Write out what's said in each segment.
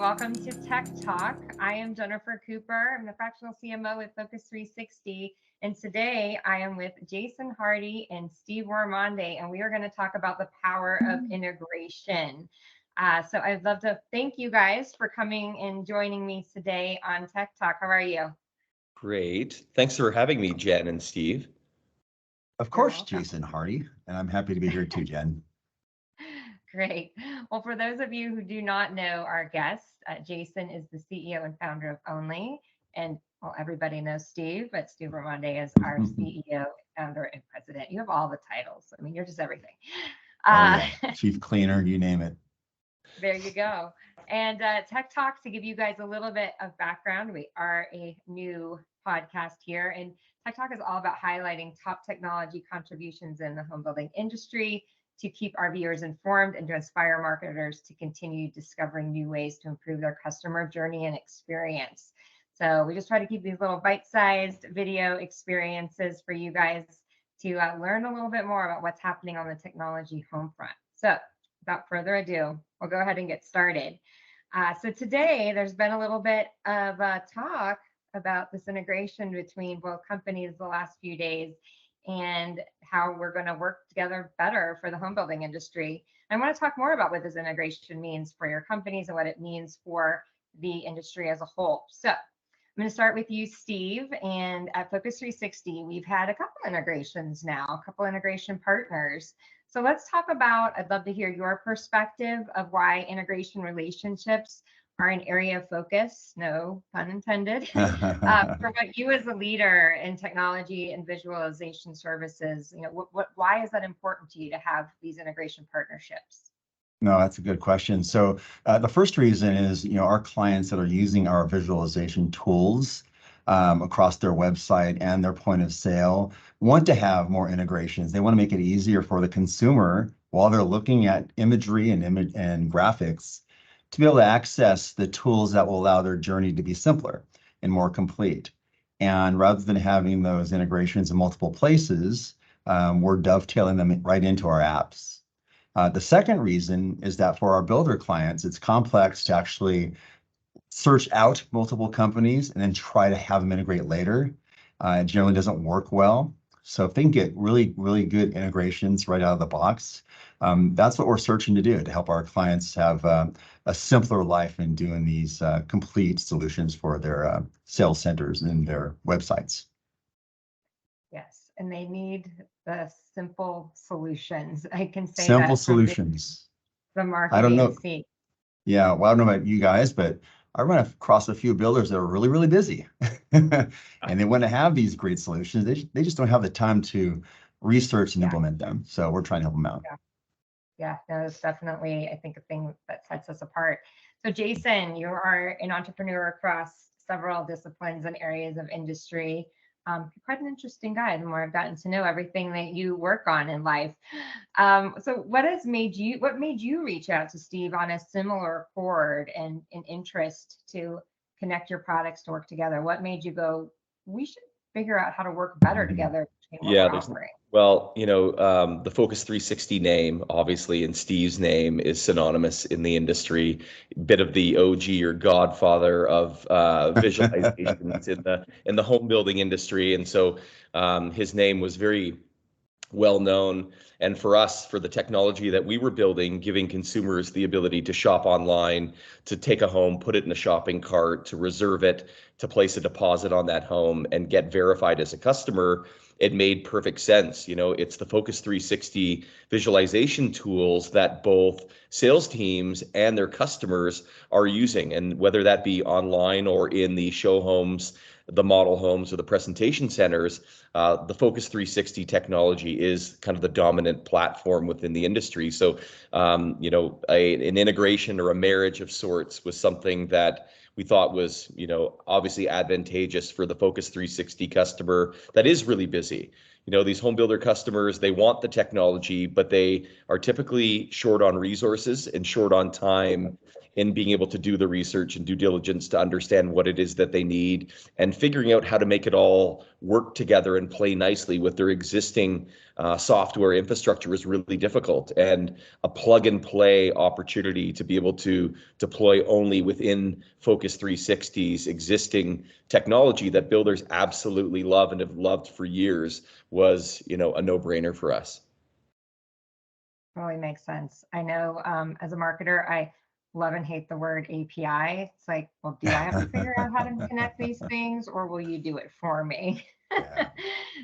welcome to Tech Talk. I am Jennifer Cooper. I'm the fractional CMO with fOCUS360, and today I am with Jason Hardy and Steve Ormonde, and we are going to talk about the power of integration. So I'd love to thank you guys for coming and joining me today on Tech Talk. How are you? Great. Thanks for having me, Jen and Steve. Of course, Jason Hardy, and I'm happy to be here too, Jen. Great. Well, for those of you who do not know our guest, Jason is the CEO and founder of Only, and well, everybody knows Steve, but Steve Ormonde is our CEO, founder, and president. You have all the titles. I mean, you're just everything. Chief cleaner, you name it. There you go. And Tech Talk, to give you guys a little bit of background, we are a new podcast here, and Tech Talk is all about highlighting top technology contributions in the home building industry to keep our viewers informed and to inspire marketers to continue discovering new ways to improve their customer journey and experience. So we just try to keep these little bite-sized video experiences for you guys to learn a little bit more about what's happening on the technology home front. So without further ado, we'll go ahead and get started. So today there's been a little bit of talk about this integration between both companies the last few days and how we're going to work together better for the home building industry. I want to talk more about what this integration means for your companies and what it means for the industry as a whole. So I'm going to start with you, Steve. And at fOCUS360, we've had a couple integrations now, a couple integration partners. So let's talk about, I'd love to hear your perspective of why integration relationships are an area of focus, no pun intended, for what you as a leader in technology and visualization services, why is that important to you to have these integration partnerships? No, that's a good question. So the first reason is, our clients that are using our visualization tools across their website and their point of sale want to have more integrations. They want to make it easier for the consumer while they're looking at imagery and graphics to be able to access the tools that will allow their journey to be simpler and more complete. And rather than having those integrations in multiple places, we're dovetailing them right into our apps. The second reason is that for our builder clients, it's complex to actually search out multiple companies and then try to have them integrate later. It generally doesn't work well. So if they can get really, really good integrations right out of the box, that's what we're searching to do to help our clients have a simpler life in doing these complete solutions for their sales centers and their websites. Yes, and they need the simple solutions. I can say simple that solutions. The marketing I don't know. Scene. Yeah, well, I don't know about you guys, but I run across a few builders that are really, really busy and they want to have these great solutions. They just don't have the time to research and implement them. So we're trying to help them out. Yeah, no, it's definitely, I think, a thing that sets us apart. So Jason, you are an entrepreneur across several disciplines and areas of industry. You're quite an interesting guy the more I've gotten to know everything that you work on in life. So what made you reach out to Steve on a similar chord and an interest to connect your products to work together? What made you go, we should figure out how to work better together between what we're offering? Well, the fOCUS360 name, obviously, and Steve's name is synonymous in the industry. Bit of the OG or godfather of visualizations in the home building industry, and so his name was very well known. And for us, for the technology that we were building, giving consumers the ability to shop online, to take a home, put it in a shopping cart, to reserve it, to place a deposit on that home and get verified as a customer, it made perfect sense. It's the fOCUS360 visualization tools that both sales teams and their customers are using. And whether that be online or in the show homes, the model homes, or the presentation centers, the fOCUS360 technology is kind of the dominant platform within the industry. So, an integration or a marriage of sorts was something that we thought was, obviously advantageous for the Focus 360 customer that is really busy. These home builder customers, they want the technology, but they are typically short on resources and short on time in being able to do the research and due diligence to understand what it is that they need, and figuring out how to make it all work together and play nicely with their existing software infrastructure is really difficult. And a plug and play opportunity to be able to deploy only within Focus 360's existing technology that builders absolutely love and have loved for years was, a no-brainer for us. Totally makes sense. I know as a marketer, I love and hate the word API. It's like, well, do I have to figure out how to connect these things, or will you do it for me? Yeah.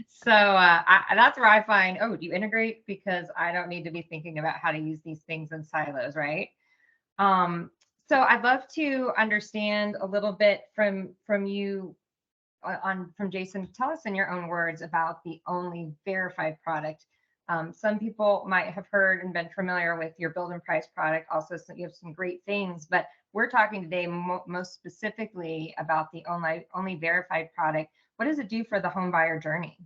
So that's where I find, oh, do you integrate? Because I don't need to be thinking about how to use these things in silos, right? So I'd love to understand a little bit from you from Jason. Tell us in your own words about the only verified product. Some people might have heard and been familiar with your build and price product. Also, you have some great things, but we're talking today most specifically about the only verified product. What does it do for the home buyer journey?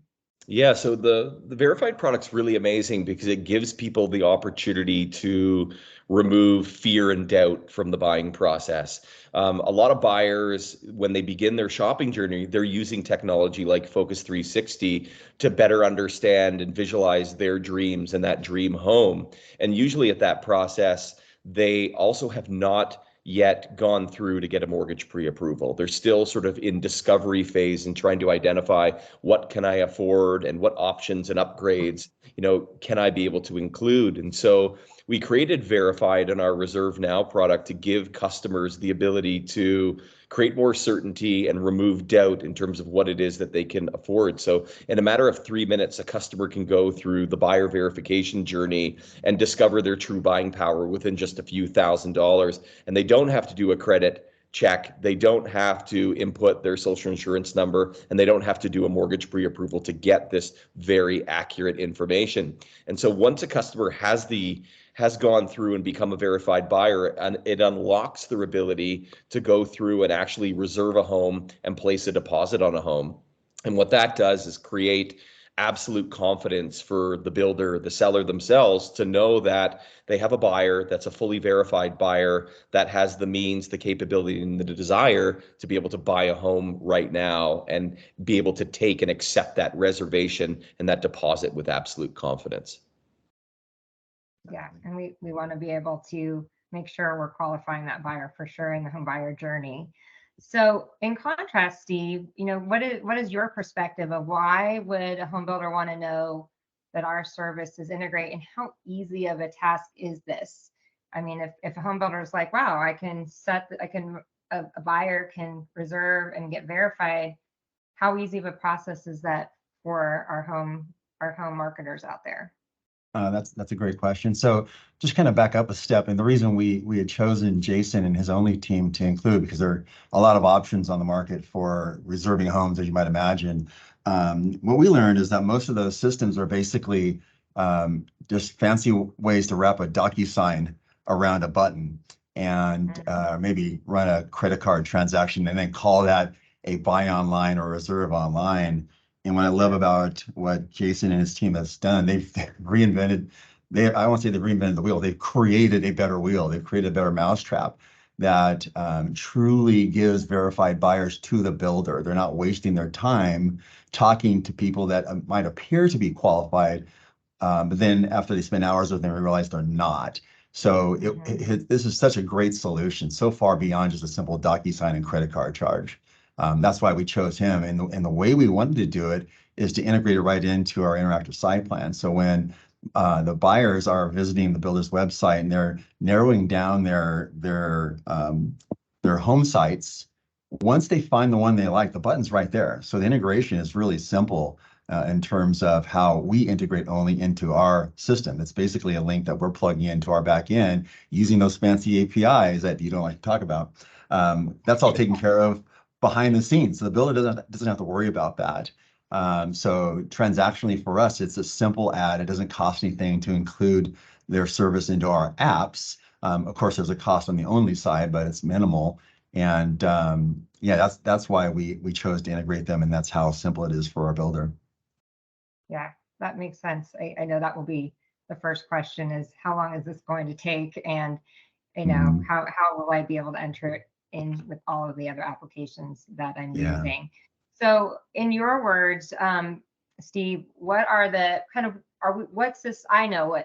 Yeah, so the verified product's really amazing because it gives people the opportunity to remove fear and doubt from the buying process. A lot of buyers, when they begin their shopping journey, they're using technology like Focus 360 to better understand and visualize their dreams and that dream home. And usually at that process, they also have not yet gone through to get a mortgage pre-approval. They're still sort of in discovery phase and trying to identify what can I afford and what options and upgrades, can I be able to include. And so we created Verified in our Reserve Now product to give customers the ability to create more certainty and remove doubt in terms of what it is that they can afford. So in a matter of 3 minutes, a customer can go through the buyer verification journey and discover their true buying power within just a few $1,000s. And they don't have to do a credit check. They don't have to input their social insurance number, and they don't have to do a mortgage pre-approval to get this very accurate information. And so once a customer has gone through and become a verified buyer, and it unlocks their ability to go through and actually reserve a home and place a deposit on a home. And what that does is create absolute confidence for the builder, the seller themselves, to know that they have a buyer that's a fully verified buyer that has the means, the capability, and the desire to be able to buy a home right now and be able to take and accept that reservation and that deposit with absolute confidence. Yeah, and we want to be able to make sure we're qualifying that buyer for sure in the home buyer journey. So in contrast, Steve, what is your perspective of why would a home builder want to know that our services integrate, and how easy of a task is this? I mean, if a home builder is like, wow, a buyer can reserve and get verified, how easy of a process is that for our home marketers out there? That's a great question. So just kind of back up a step, and the reason we had chosen Jason and his only team to include, because there are a lot of options on the market for reserving homes, as you might imagine. What we learned is that most of those systems are basically just fancy ways to wrap a DocuSign around a button and maybe run a credit card transaction and then call that a buy online or reserve online. And what I love about what Jason and his team has done, they've reinvented, I won't say they've reinvented the wheel, they've created a better wheel. They've created a better mousetrap that truly gives verified buyers to the builder. They're not wasting their time talking to people that might appear to be qualified, but then after they spend hours with them, they realize they're not. So this is such a great solution, so far beyond just a simple DocuSign and credit card charge. That's why we chose him. And the way we wanted to do it is to integrate it right into our interactive site plan. So when the buyers are visiting the builder's website and they're narrowing down their home sites, once they find the one they like, the button's right there. So the integration is really simple in terms of how we integrate only into our system. It's basically a link that we're plugging into our back end using those fancy APIs that you don't like to talk about. That's all taken care of behind the scenes. So the builder doesn't have to worry about that. So transactionally for us, it's a simple add. It doesn't cost anything to include their service into our apps. Of course, there's a cost on the only side, but it's minimal. And yeah, that's why we chose to integrate them, and that's how simple it is for our builder. Yeah, that makes sense. I know that will be the first question is how long is this going to take? And Mhm. how will I be able to enter it in with all of the other applications that I'm Yeah. using? So in your words, Steve, what are the kind of what's this? I know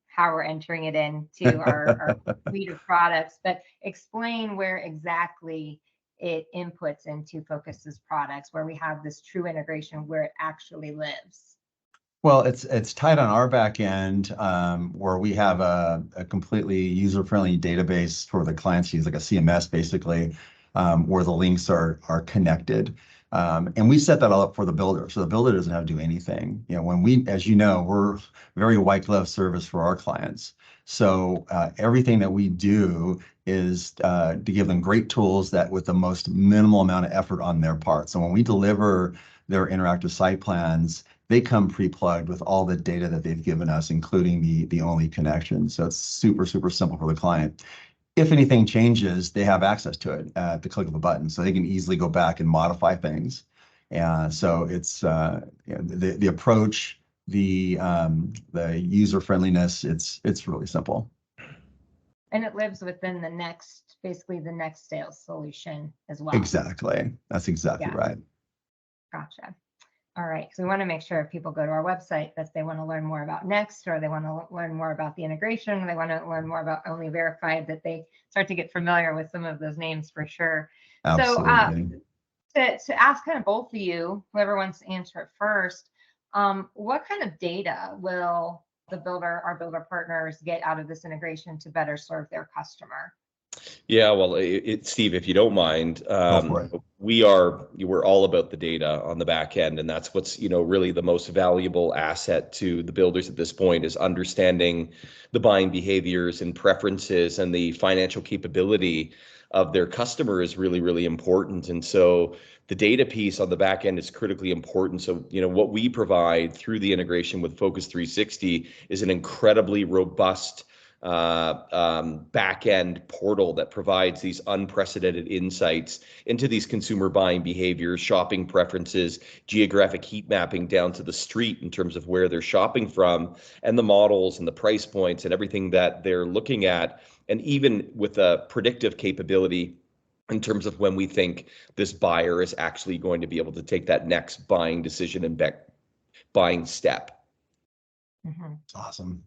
how we're entering it into our suite of products, but explain where exactly it inputs into fOCUS's products, where we have this true integration where it actually lives. Well, it's tied on our back end, where we have a completely user-friendly database for the clients to use, like a CMS basically, where the links are connected. And we set that all up for the builder, so the builder doesn't have to do anything. When we, as you know, we're very white glove service for our clients. So everything that we do is to give them great tools that with the most minimal amount of effort on their part. So when we deliver their interactive site plans, they come pre-plugged with all the data that they've given us, including the only connection. So it's super, super simple for the client. If anything changes, they have access to it at the click of a button, so they can easily go back and modify things. And so it's the approach, the user friendliness. It's really simple. And it lives within basically the next sales solution as well. Exactly. That's exactly right. Gotcha. All right. So we want to make sure if people go to our website that they want to learn more about Next, or they want to learn more about the integration, or they want to learn more about Only Verified, that they start to get familiar with some of those names for sure. Absolutely. So to ask kind of both of you, whoever wants to answer it first, what kind of data will our builder partners get out of this integration to better serve their customer? Yeah, well, Steve, if you don't mind, Go for it. we're all about the data on the back end, and that's what's really the most valuable asset to the builders at this point is understanding the buying behaviors and preferences and the financial capability of their customer is really, really important. And so the data piece on the back end is critically important. So, what we provide through the integration with fOCUS 360 is an incredibly robust back end portal that provides these unprecedented insights into these consumer buying behaviors, shopping preferences, geographic heat mapping down to the street in terms of where they're shopping from, and the models and the price points and everything that they're looking at, and even with a predictive capability in terms of when we think this buyer is actually going to be able to take that next buying decision and buying step. Mm-hmm. It's awesome.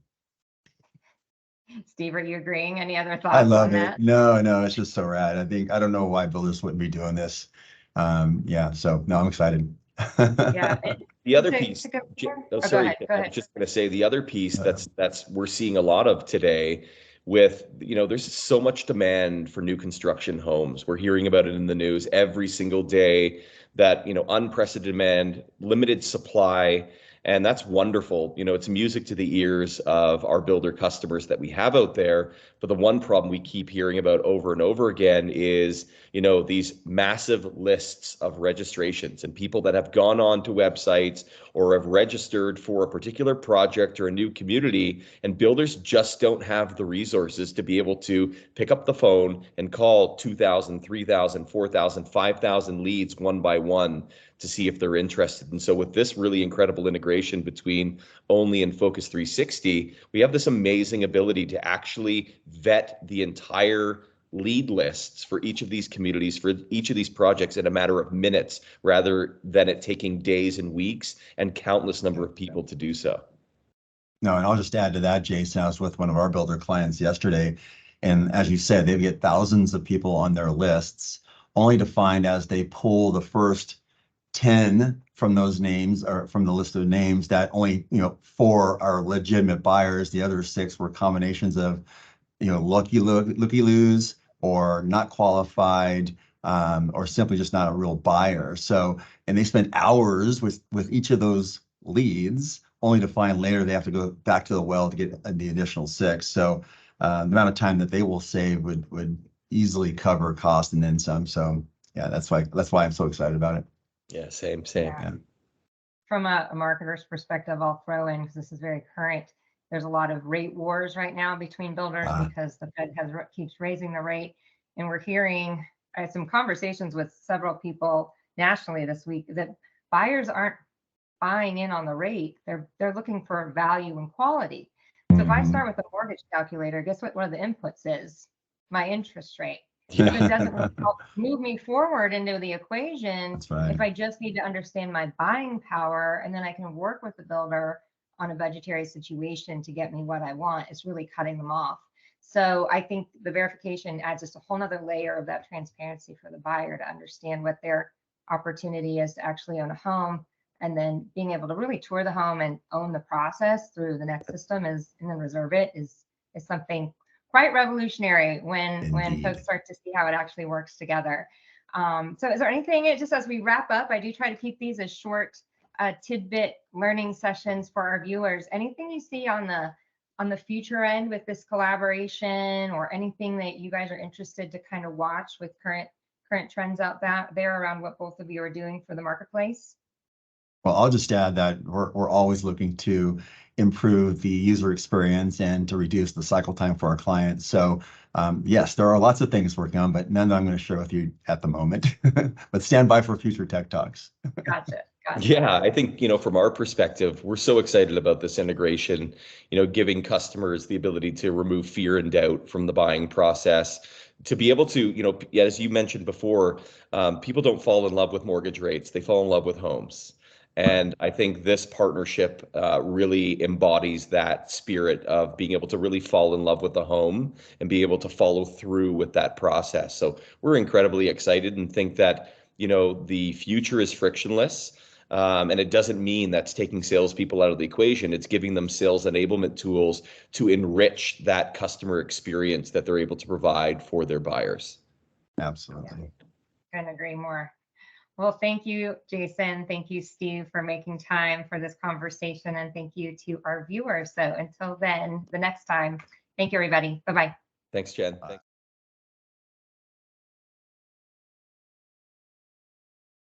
Steve, are you agreeing? Any other I thoughts love on it. that? No, it's just so rad. I don't know why builders wouldn't be doing this. Yeah, so no, I'm excited. Yeah. The other To piece, go oh, oh, go sorry, ahead. Go I ahead. was just going to say the other piece Uh, that's we're seeing a lot of today with, there's so much demand for new construction homes. We're hearing about it in the news every single day that, unprecedented demand, limited supply, and that's wonderful. It's music to the ears of our builder customers that we have out there. But the one problem we keep hearing about over and over again is, these massive lists of registrations and people that have gone on to websites or have registered for a particular project or a new community, and builders just don't have the resources to be able to pick up the phone and call 2,000, 3,000, 4,000, 5,000 leads one by one to see if they're interested. And so with this really incredible integration between Only and fOCUS 360, we have this amazing ability to actually vet the entire lead lists for each of these communities, for each of these projects in a matter of minutes, rather than it taking days and weeks and countless number of people to do so. No, and I'll just add to that, Jason. I was with one of our builder clients yesterday, and as you said, they get thousands of people on their lists, only to find as they pull the first 10 from those names or from the list of names that only 4 are legitimate buyers. The other 6 were combinations of looky-loos or not qualified, or simply just not a real buyer. So, and they spend hours with each of those leads, only to find later they have to go back to the well to get the additional 6. So the amount of time that they will save would easily cover cost and then some. So yeah, that's why I'm so excited about it. Yeah, same. Yeah. From a marketer's perspective, I'll throw in, because this is very current, there's a lot of rate wars right now between builders because the Fed keeps raising the rate, and we're hearing I had some conversations with several people nationally this week that buyers aren't buying in on the rate. They're looking for value and quality. So if I start with the mortgage calculator, guess what one of the inputs is? My interest rate. So it doesn't really help move me forward into the equation. That's right. If I just need to understand my buying power, and then I can work with the builder on a budgetary situation to get me what I want, it's really cutting them off. So I think the verification adds just a whole nother layer of that transparency for the buyer to understand what their opportunity is to actually own a home, and then being able to really tour the home and own the process through the next system and then reserve it is something quite revolutionary when folks start to see how it actually works together. So is there anything, just as we wrap up, I do try to keep these as short tidbit learning sessions for our viewers. Anything you see on the future end with this collaboration, or anything that you guys are interested to kind of watch with current trends out there around what both of you are doing for the marketplace? Well, I'll just add that we're always looking to improve the user experience and to reduce the cycle time for our clients. So yes, there are lots of things working on, but none that I'm going to share with you at the moment. But stand by for future Tech Talks. Gotcha. Yeah, I think, from our perspective, we're so excited about this integration, giving customers the ability to remove fear and doubt from the buying process, to be able to, as you mentioned before, people don't fall in love with mortgage rates, they fall in love with homes. And I think this partnership really embodies that spirit of being able to really fall in love with the home and be able to follow through with that process. So we're incredibly excited and think that, the future is frictionless. And it doesn't mean that's taking salespeople out of the equation. It's giving them sales enablement tools to enrich that customer experience that they're able to provide for their buyers. Absolutely. Couldn't agree more. Well, thank you, Jason. Thank you, Steve, for making time for this conversation. And thank you to our viewers. So until then, the next time, thank you, everybody. Bye-bye. Thanks, Jen. Thanks.